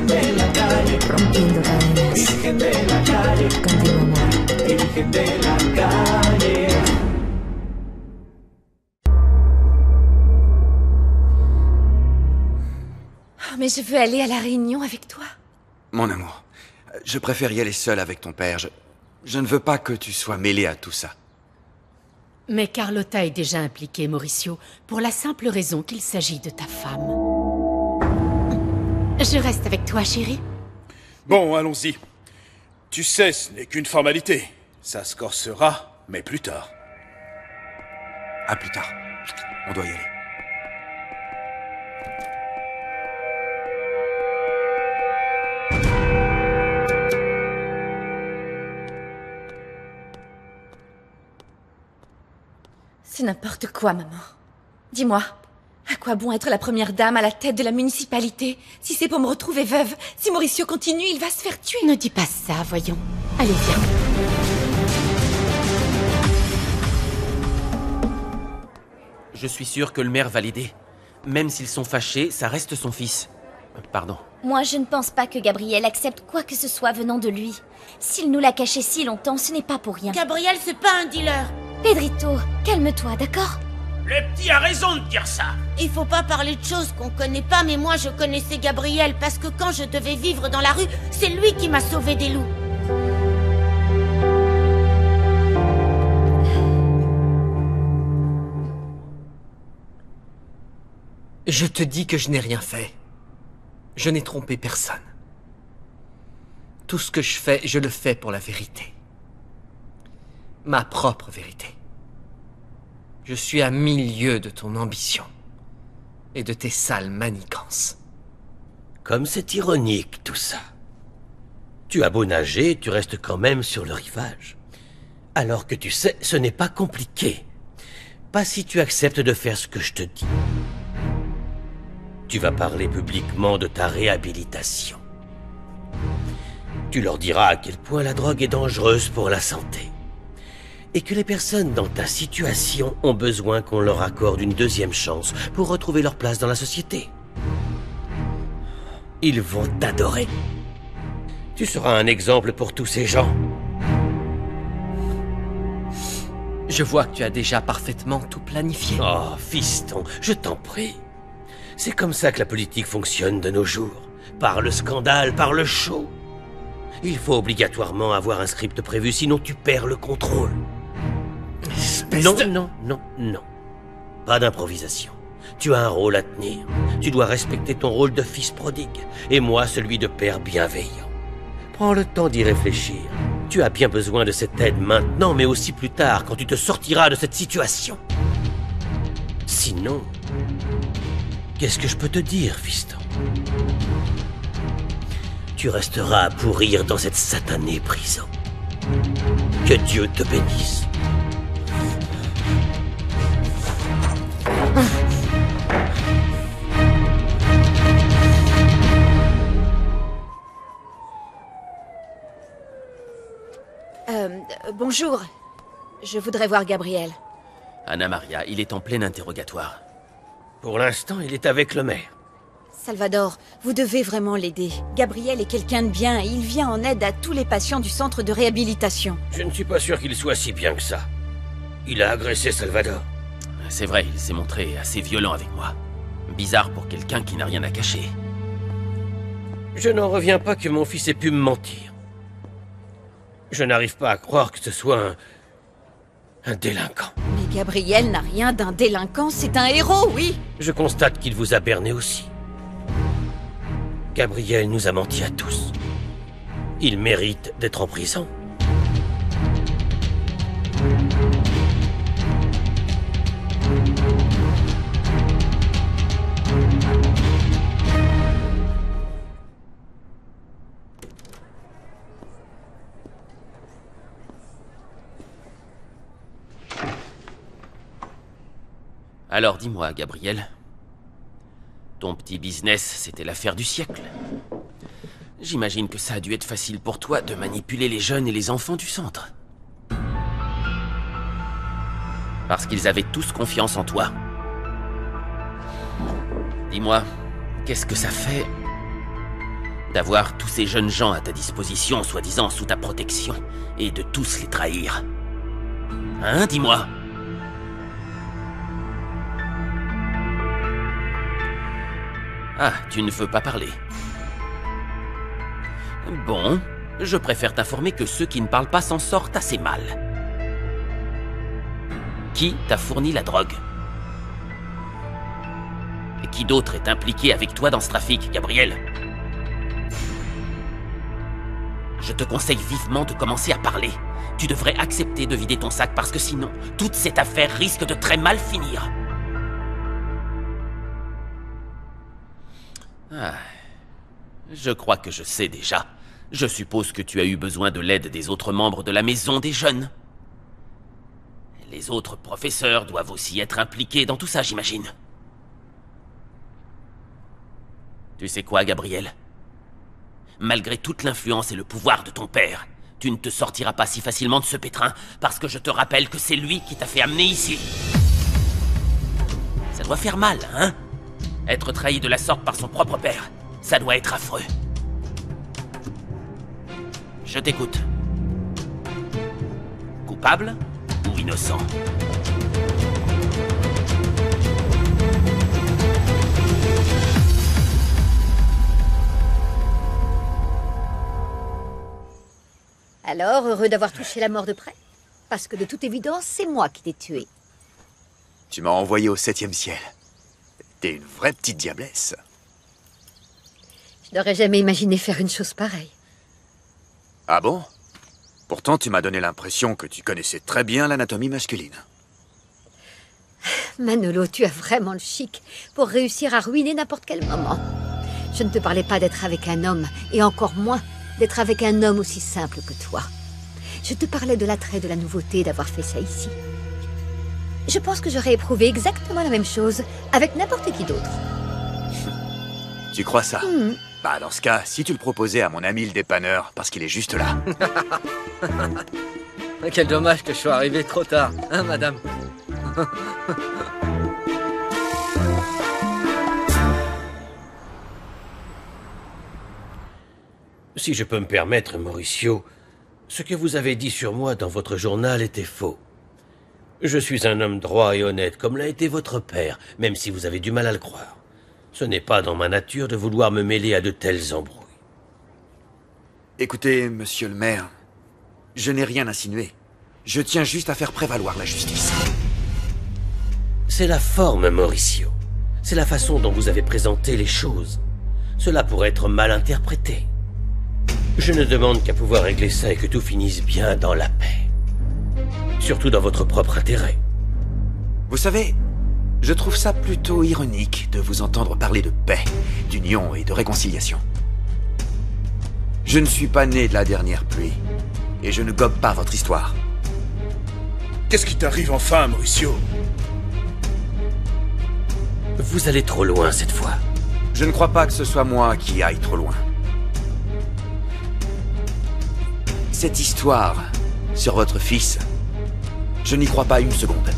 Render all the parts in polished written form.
Vale la pena, rompiendo cadenas, contigo amor. Oh, mais je veux aller à la réunion avec toi. Mon amour, je préfère y aller seul avec ton père. Je ne veux pas que tu sois mêlé à tout ça. Mais Carlotta est déjà impliquée, Mauricio, pour la simple raison qu'il s'agit de ta femme. Je reste avec toi, chérie. Bon, allons-y. Tu sais, ce n'est qu'une formalité. Ça se corsera, mais plus tard. À plus tard. On doit y aller. C'est n'importe quoi, maman. Dis-moi, à quoi bon être la première dame à la tête de la municipalité si c'est pour me retrouver veuve? Si Mauricio continue, il va se faire tuer. Ne dis pas ça, voyons. Allez, viens. Je suis sûr que le maire va l'aider. Même s'ils sont fâchés, ça reste son fils. Pardon. Moi, je ne pense pas que Gabriel accepte quoi que ce soit venant de lui. S'il nous l'a caché si longtemps, ce n'est pas pour rien. Gabriel, c'est pas un dealer. Pedrito, calme-toi, d'accord? Le petit a raison de dire ça. Il faut pas parler de choses qu'on connaît pas, mais moi je connaissais Gabriel parce que quand je devais vivre dans la rue, c'est lui qui m'a sauvé des loups. Je te dis que je n'ai rien fait. Je n'ai trompé personne. Tout ce que je fais, je le fais pour la vérité. Ma propre vérité. Je suis à 1000 lieues de ton ambition et de tes sales manigances. Comme c'est ironique tout ça. Tu as beau nager, tu restes quand même sur le rivage. Alors que tu sais, ce n'est pas compliqué. Pas si tu acceptes de faire ce que je te dis. Tu vas parler publiquement de ta réhabilitation. Tu leur diras à quel point la drogue est dangereuse pour la santé. Et que les personnes dans ta situation ont besoin qu'on leur accorde une deuxième chance pour retrouver leur place dans la société. Ils vont t'adorer. Tu seras un exemple pour tous ces gens. Je vois que tu as déjà parfaitement tout planifié. Oh, fiston, je t'en prie. C'est comme ça que la politique fonctionne de nos jours. Par le scandale, par le show. Il faut obligatoirement avoir un script prévu, sinon tu perds le contrôle. Non. Pas d'improvisation. Tu as un rôle à tenir. Tu dois respecter ton rôle de fils prodigue, et moi celui de père bienveillant. Prends le temps d'y réfléchir. Tu as bien besoin de cette aide maintenant, mais aussi plus tard, quand tu te sortiras de cette situation. Sinon, qu'est-ce que je peux te dire, fiston? Tu resteras à pourrir dans cette satanée prison. Que Dieu te bénisse. Bonjour. Je voudrais voir Gabriel. Anna Maria, il est en plein interrogatoire. Pour l'instant, il est avec le maire. Salvador, vous devez vraiment l'aider. Gabriel est quelqu'un de bien et il vient en aide à tous les patients du centre de réhabilitation. Je ne suis pas sûr qu'il soit si bien que ça. Il a agressé Salvador. C'est vrai, il s'est montré assez violent avec moi. Bizarre pour quelqu'un qui n'a rien à cacher. Je n'en reviens pas que mon fils ait pu me mentir. Je n'arrive pas à croire que ce soit un délinquant. Mais Gabriel n'a rien d'un délinquant, c'est un héros, oui. Je constate qu'il vous a berné aussi. Gabriel nous a menti à tous. Il mérite d'être en prison. Alors dis-moi, Gabriel. Ton petit business, c'était l'affaire du siècle. J'imagine que ça a dû être facile pour toi de manipuler les jeunes et les enfants du centre. Parce qu'ils avaient tous confiance en toi. Dis-moi, qu'est-ce que ça fait d'avoir tous ces jeunes gens à ta disposition, soi-disant sous ta protection, et de tous les trahir? Hein, dis-moi? Ah, tu ne veux pas parler. Bon, je préfère t'informer que ceux qui ne parlent pas s'en sortent assez mal. Qui t'a fourni la drogue? Et qui d'autre est impliqué avec toi dans ce trafic, Gabriel? Je te conseille vivement de commencer à parler. Tu devrais accepter de vider ton sac parce que sinon, toute cette affaire risque de très mal finir. Ah, je crois que je sais déjà. Je suppose que tu as eu besoin de l'aide des autres membres de la maison des jeunes. Les autres professeurs doivent aussi être impliqués dans tout ça, j'imagine. Tu sais quoi, Gabriel? Malgré toute l'influence et le pouvoir de ton père, tu ne te sortiras pas si facilement de ce pétrin, parce que je te rappelle que c'est lui qui t'a fait amener ici. Ça doit faire mal, hein? Être trahi de la sorte par son propre père, ça doit être affreux. Je t'écoute. Coupable ou innocent? Alors, heureux d'avoir touché la mort de près? Parce que de toute évidence, c'est moi qui t'ai tué. Tu m'as envoyé au 7e ciel. T'es une vraie petite diablesse. Je n'aurais jamais imaginé faire une chose pareille. Ah bon? Pourtant, tu m'as donné l'impression que tu connaissais très bien l'anatomie masculine. Manolo, tu as vraiment le chic pour réussir à ruiner n'importe quel moment. Je ne te parlais pas d'être avec un homme, et encore moins d'être avec un homme aussi simple que toi. Je te parlais de l'attrait de la nouveauté d'avoir fait ça ici. Je pense que j'aurais éprouvé exactement la même chose avec n'importe qui d'autre. Tu crois ça? Bah dans ce cas, si tu le proposais à mon ami le dépanneur, parce qu'il est juste là. Quel dommage que je sois arrivé trop tard, hein, madame? Si je peux me permettre, Mauricio, ce que vous avez dit sur moi dans votre journal était faux. Je suis un homme droit et honnête, comme l'a été votre père, même si vous avez du mal à le croire. Ce n'est pas dans ma nature de vouloir me mêler à de telles embrouilles. Écoutez, monsieur le maire, je n'ai rien insinué. Je tiens juste à faire prévaloir la justice. C'est la forme, Mauricio. C'est la façon dont vous avez présenté les choses. Cela pourrait être mal interprété. Je ne demande qu'à pouvoir régler ça et que tout finisse bien dans la paix. Surtout dans votre propre intérêt. Vous savez, je trouve ça plutôt ironique de vous entendre parler de paix, d'union et de réconciliation. Je ne suis pas né de la dernière pluie, et je ne gobe pas votre histoire. Qu'est-ce qui t'arrive enfin, Mauricio? Vous allez trop loin cette fois. Je ne crois pas que ce soit moi qui aille trop loin. Cette histoire sur votre fils, je n'y crois pas une seconde.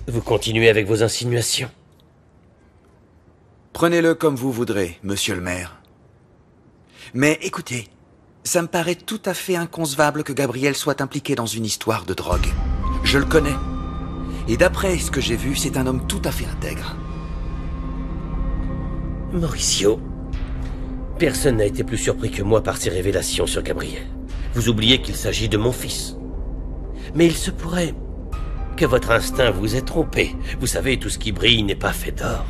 Vous continuez avec vos insinuations? Prenez-le comme vous voudrez, monsieur le maire. Mais écoutez, ça me paraît tout à fait inconcevable que Gabriel soit impliqué dans une histoire de drogue. Je le connais. Et d'après ce que j'ai vu, c'est un homme tout à fait intègre. Mauricio, personne n'a été plus surpris que moi par ces révélations sur Gabriel. Vous oubliez qu'il s'agit de mon fils. Mais il se pourrait que votre instinct vous ait trompé. Vous savez, tout ce qui brille n'est pas fait d'or.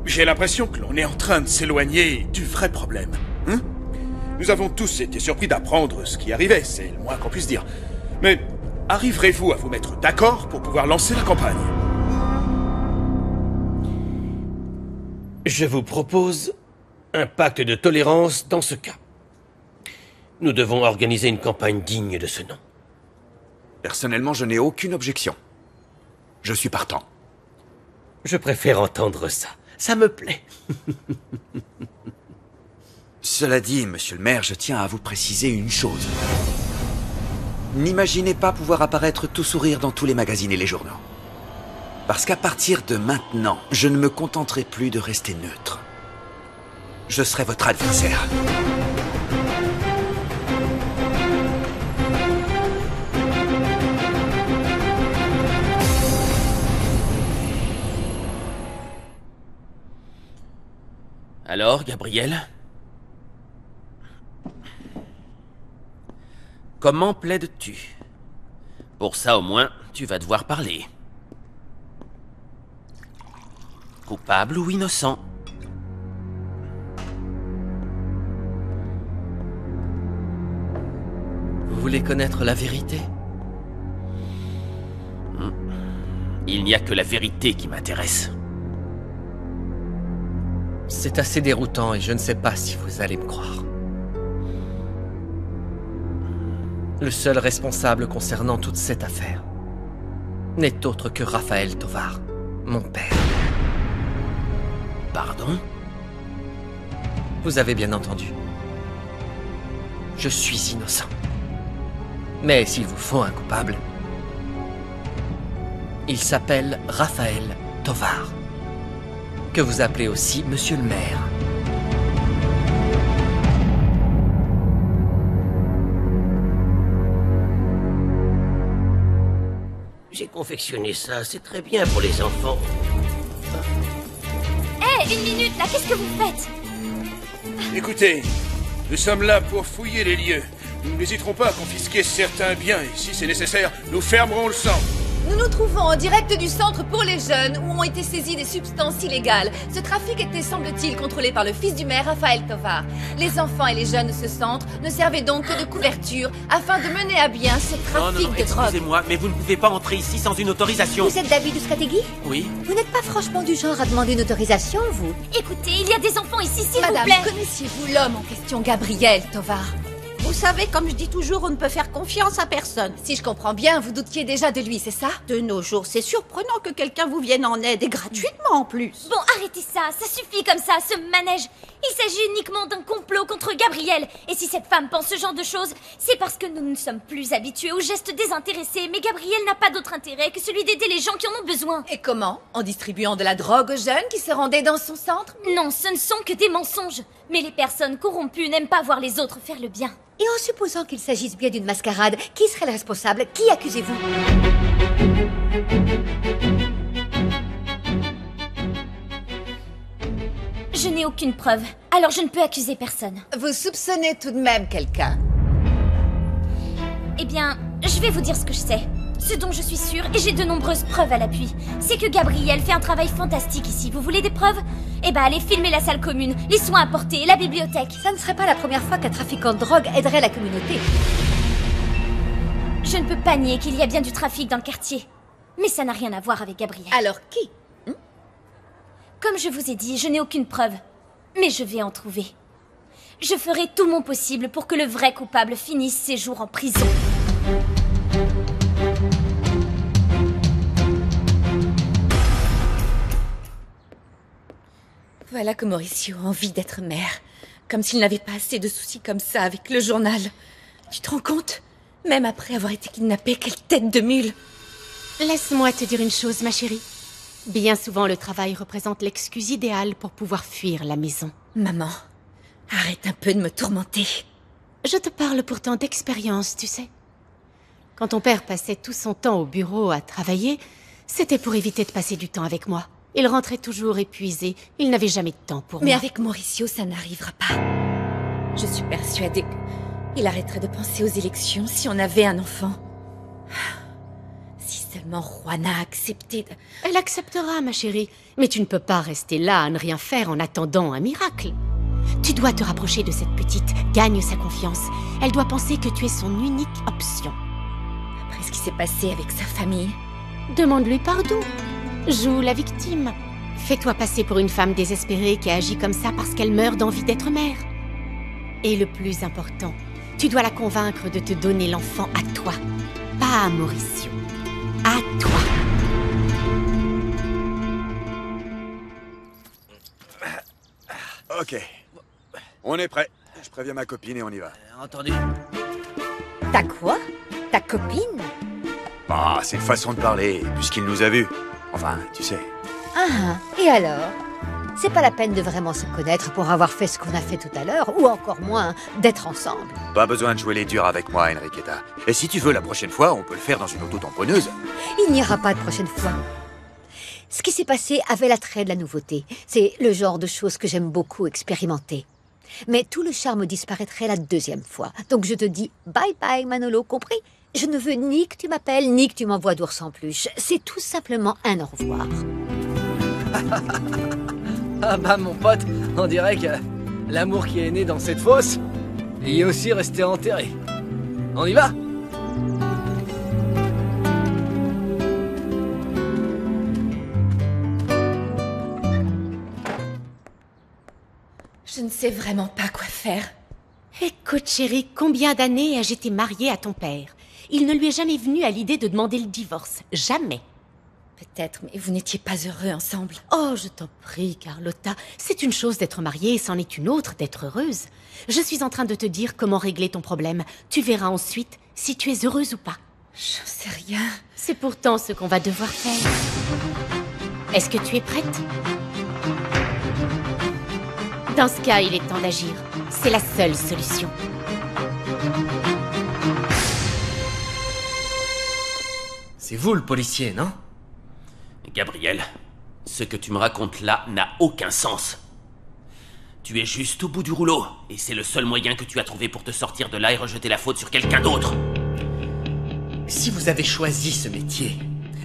J'ai l'impression que l'on est en train de s'éloigner du vrai problème. Hein? Nous avons tous été surpris d'apprendre ce qui arrivait, c'est le moins qu'on puisse dire. Mais arriverez-vous à vous mettre d'accord pour pouvoir lancer la campagne? Je vous propose un pacte de tolérance dans ce cas. Nous devons organiser une campagne digne de ce nom. Personnellement, je n'ai aucune objection. Je suis partant. Je préfère entendre ça. Ça me plaît. Cela dit, monsieur le maire, je tiens à vous préciser une chose. N'imaginez pas pouvoir apparaître tout sourire dans tous les magazines et les journaux. Parce qu'à partir de maintenant, je ne me contenterai plus de rester neutre. Je serai votre adversaire. Alors, Gabriel? Comment plaides-tu? Pour ça, au moins, tu vas devoir parler. Coupable ou innocent? Vous voulez connaître la vérité? Il n'y a que la vérité qui m'intéresse. C'est assez déroutant et je ne sais pas si vous allez me croire. Le seul responsable concernant toute cette affaire n'est autre que Raphaël Tovar, mon père. Pardon? Vous avez bien entendu. Je suis innocent. Mais s'il vous faut un coupable, il s'appelle Raphaël Tovar, que vous appelez aussi Monsieur le Maire. J'ai confectionné ça, c'est très bien pour les enfants. Hé, une minute, là, qu'est-ce que vous faites? Écoutez, nous sommes là pour fouiller les lieux. Nous n'hésiterons pas à confisquer certains biens et si c'est nécessaire, nous fermerons le centre. Nous nous trouvons en direct du centre pour les jeunes où ont été saisies des substances illégales. Ce trafic était, semble-t-il, contrôlé par le fils du maire, Raphaël Tovar. Les enfants et les jeunes de ce centre ne servaient donc que de couverture afin de mener à bien ce trafic de drogue. Excusez-moi, mais vous ne pouvez pas entrer ici sans une autorisation. Vous êtes David Uskategui? Oui. Vous n'êtes pas franchement du genre à demander une autorisation, vous? Écoutez, il y a des enfants ici, s'il vous Madame, plaît. connaissiez-vous l'homme en question, Gabriel Tovar? Vous savez, comme je dis toujours, on ne peut faire confiance à personne. Si je comprends bien, vous doutiez déjà de lui, c'est ça? De nos jours, c'est surprenant que quelqu'un vous vienne en aide et gratuitement en plus. Bon, arrêtez ça, ça suffit comme ça, ce manège. Il s'agit uniquement d'un complot contre Gabriel. Et si cette femme pense ce genre de choses, c'est parce que nous ne sommes plus habitués aux gestes désintéressés. Mais Gabriel n'a pas d'autre intérêt que celui d'aider les gens qui en ont besoin. Et comment? En distribuant de la drogue aux jeunes qui se rendaient dans son centre? Non, ce ne sont que des mensonges. Mais les personnes corrompues n'aiment pas voir les autres faire le bien. Et en supposant qu'il s'agisse bien d'une mascarade, qui serait le responsable? Qui accusez-vous? Je n'ai aucune preuve, alors je ne peux accuser personne. Vous soupçonnez tout de même quelqu'un? Eh bien, je vais vous dire ce que je sais. Ce dont je suis sûre, et j'ai de nombreuses preuves à l'appui, c'est que Gabriel fait un travail fantastique ici. Vous voulez des preuves? Eh ben, allez filmer la salle commune, les soins apportés, la bibliothèque. Ça ne serait pas la première fois qu'un trafiquant de drogue aiderait la communauté. Je ne peux pas nier qu'il y a bien du trafic dans le quartier. Mais ça n'a rien à voir avec Gabriel. Alors qui? Comme je vous ai dit, je n'ai aucune preuve. Mais je vais en trouver. Je ferai tout mon possible pour que le vrai coupable finisse ses jours en prison. Voilà que Mauricio a envie d'être maire. Comme s'il n'avait pas assez de soucis comme ça avec le journal. Tu te rends compte? Même après avoir été kidnappé, quelle tête de mule! Laisse-moi te dire une chose, ma chérie. Bien souvent, le travail représente l'excuse idéale pour pouvoir fuir la maison. Maman, arrête un peu de me tourmenter. Je te parle pourtant d'expérience, tu sais. Quand ton père passait tout son temps au bureau à travailler, c'était pour éviter de passer du temps avec moi. Il rentrait toujours épuisé. Il n'avait jamais de temps pour moi. Mais avec Mauricio, ça n'arrivera pas. Je suis persuadée qu'il arrêterait de penser aux élections si on avait un enfant. Si seulement Juana a accepté de... Elle acceptera, ma chérie. Mais tu ne peux pas rester là à ne rien faire en attendant un miracle. Tu dois te rapprocher de cette petite. Gagne sa confiance. Elle doit penser que tu es son unique option. Après ce qui s'est passé avec sa famille... Demande-lui pardon. Joue la victime. Fais-toi passer pour une femme désespérée qui agit comme ça parce qu'elle meurt d'envie d'être mère. Et le plus important, tu dois la convaincre de te donner l'enfant à toi, pas à Mauricio. À toi. Ok. On est prêt. Je préviens ma copine et on y va. Entendu? T'as quoi? Ta copine? Ah, c'est une façon de parler, puisqu'il nous a vus. Enfin, tu sais. Ah, et alors? C'est pas la peine de vraiment se connaître pour avoir fait ce qu'on a fait tout à l'heure, ou encore moins, d'être ensemble. Pas besoin de jouer les durs avec moi, Enriqueta. Et si tu veux, la prochaine fois, on peut le faire dans une auto-tamponneuse. Il n'y aura pas de prochaine fois. Ce qui s'est passé avait l'attrait de la nouveauté. C'est le genre de choses que j'aime beaucoup expérimenter. Mais tout le charme disparaîtrait la deuxième fois. Donc je te dis bye bye, Manolo, compris? Je ne veux ni que tu m'appelles, ni que tu m'envoies d'ours en peluche. C'est tout simplement un au revoir. Ah bah mon pote, on dirait que l'amour qui est né dans cette fosse y est aussi resté enterré. On y va? Je ne sais vraiment pas quoi faire. Écoute, chérie, combien d'années ai-je été mariée à ton père? Il ne lui est jamais venu à l'idée de demander le divorce. Jamais. Peut-être, mais vous n'étiez pas heureux ensemble. Oh, je t'en prie, Carlotta. C'est une chose d'être mariée et c'en est une autre d'être heureuse. Je suis en train de te dire comment régler ton problème. Tu verras ensuite si tu es heureuse ou pas. J'en sais rien. C'est pourtant ce qu'on va devoir faire. Est-ce que tu es prête? Dans ce cas, il est temps d'agir. C'est la seule solution. C'est vous le policier, non? Gabriel, ce que tu me racontes là n'a aucun sens. Tu es juste au bout du rouleau, et c'est le seul moyen que tu as trouvé pour te sortir de là et rejeter la faute sur quelqu'un d'autre. Si vous avez choisi ce métier,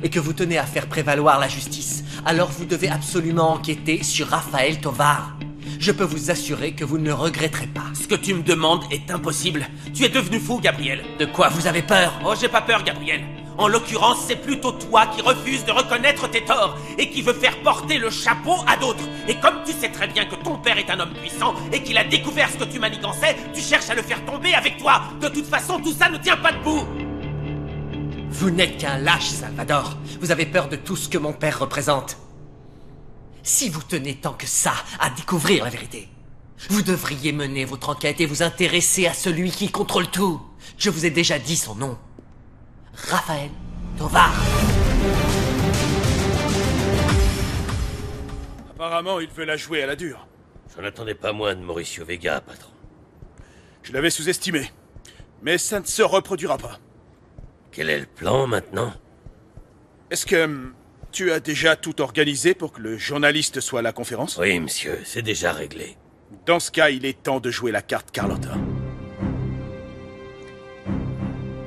et que vous tenez à faire prévaloir la justice, alors vous devez absolument enquêter sur Raphaël Tovar. Je peux vous assurer que vous ne le regretterez pas. Ce que tu me demandes est impossible. Tu es devenu fou, Gabriel. De quoi vous avez peur? Oh, j'ai pas peur, Gabriel. En l'occurrence, c'est plutôt toi qui refuses de reconnaître tes torts et qui veut faire porter le chapeau à d'autres. Et comme tu sais très bien que ton père est un homme puissant et qu'il a découvert ce que tu manigançais, tu cherches à le faire tomber avec toi. De toute façon, tout ça ne tient pas debout. Vous n'êtes qu'un lâche, Salvador. Vous avez peur de tout ce que mon père représente. Si vous tenez tant que ça à découvrir la vérité, vous devriez mener votre enquête et vous intéresser à celui qui contrôle tout. Je vous ai déjà dit son nom. Raphaël Tovar. Apparemment, il veut la jouer à la dure. Je n'attendais pas moins de Mauricio Vega, patron. Je l'avais sous-estimé. Mais ça ne se reproduira pas. Quel est le plan maintenant? Est-ce que tu as déjà tout organisé pour que le journaliste soit à la conférence? Oui, monsieur, c'est déjà réglé. Dans ce cas, il est temps de jouer la carte Carlotta.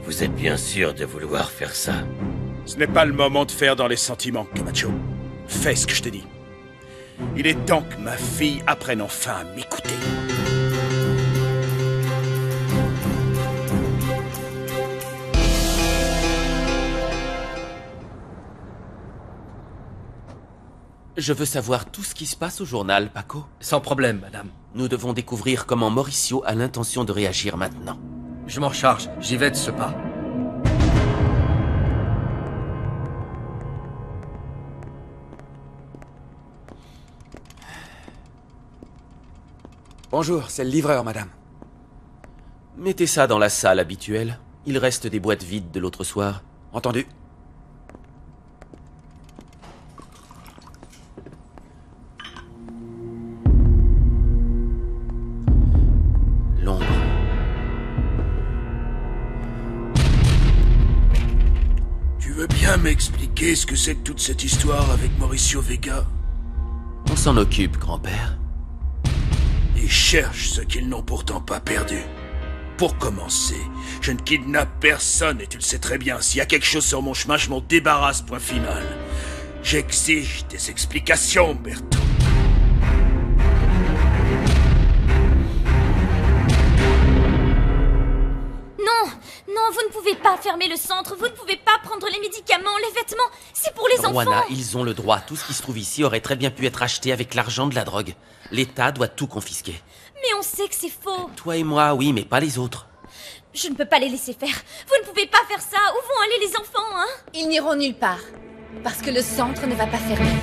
Vous êtes bien sûr de vouloir faire ça? Ce n'est pas le moment de faire dans les sentiments, Camacho. Fais ce que je t'ai dit. Il est temps que ma fille apprenne enfin à m'écouter. Je veux savoir tout ce qui se passe au journal, Paco. Sans problème, madame. Nous devons découvrir comment Mauricio a l'intention de réagir maintenant. Je m'en charge, j'y vais de ce pas. Bonjour, c'est le livreur, madame. Mettez ça dans la salle habituelle. Il reste des boîtes vides de l'autre soir. Entendu. L'ombre. Tu veux bien m'expliquer ce que c'est que toute cette histoire avec Mauricio Vega? On s'en occupe, grand-père. Ils cherchent ce qu'ils n'ont pourtant pas perdu. Pour commencer, je ne kidnappe personne et tu le sais très bien. S'il y a quelque chose sur mon chemin, je m'en débarrasse, point final. J'exige des explications, Berto. Non, vous ne pouvez pas fermer le centre, vous ne pouvez pas prendre les médicaments, les vêtements, c'est pour les Juana, enfants. ils ont le droit. Tout ce qui se trouve ici aurait très bien pu être acheté avec l'argent de la drogue. L'État doit tout confisquer. Mais on sait que c'est faux. Toi et moi, oui, mais pas les autres. Je ne peux pas les laisser faire. Vous ne pouvez pas faire ça. Où vont aller les enfants, hein? Ils n'iront nulle part. Parce que le centre ne va pas fermer.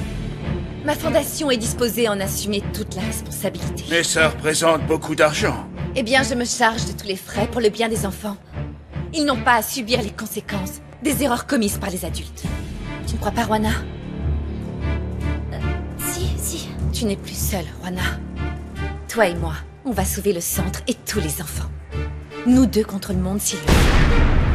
Ma fondation est disposée à en assumer toute la responsabilité. Mais ça représente beaucoup d'argent. Eh bien, je me charge de tous les frais pour le bien des enfants. Ils n'ont pas à subir les conséquences des erreurs commises par les adultes. Tu ne crois pas, Juana? Si. Tu n'es plus seule, Juana. Toi et moi, on va sauver le centre et tous les enfants. Nous deux contre le monde, s'il le faut.